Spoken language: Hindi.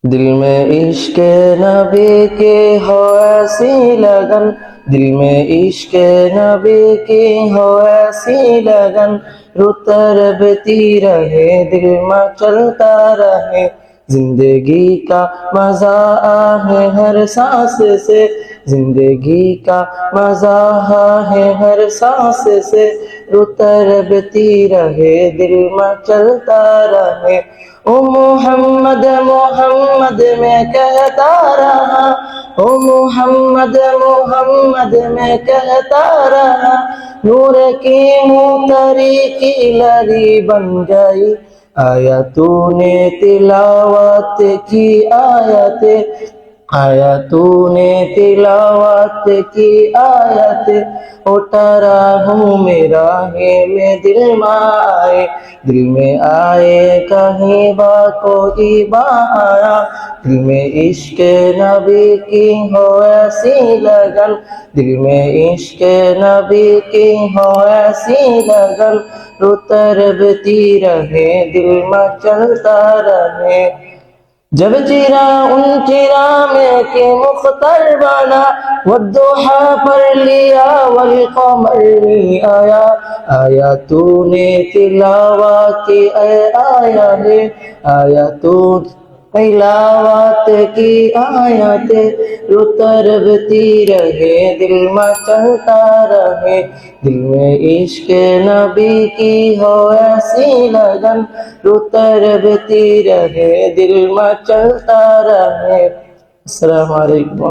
दिल में इश्क नबी के हो ऐसी लगन, दिल में इश्क नबी की हो ऐसी लगन, रुतरबती रहे दिल में चलता रहे, जिंदगी का मजा है हर सांस से, जिंदगी का मजा है हर सांस से, रुतरबती रहे दिल में चलता रहे। ओ मोहम्मद मोहम्मद मैं कहता रहा, ओ मोहम्मद मोहम्मद मैं कहता रहा, नूर की मोतरी की लरी बन गई, आया तूने तिलावत की आयत, आया तूने तिलावत की आयत, उठा रहा हूँ मेरा है मैं दिल में आए, दिल में आए कहीं बा कोई बा आया, दिल में इश्क नबी की हो ऐसी लगन, दिल में इश्क नबी की हो ऐसी लगन, रुतरबती रहे दिल में चलता रहे। जब चिरा उन चिरा में के मुख्तर बना, वद्दुहा पर लिया वल कमर नहीं आया, आया तूने तिलावत की आया है, आया तू तिलावत की आयत, रुतरबती रहे दिल में चलता रहे, दिल में इश्क नबी की हो ऐसी लगन, रुतरबती रहे दिल में चलता रहे। अस्सलाम वालेकुम।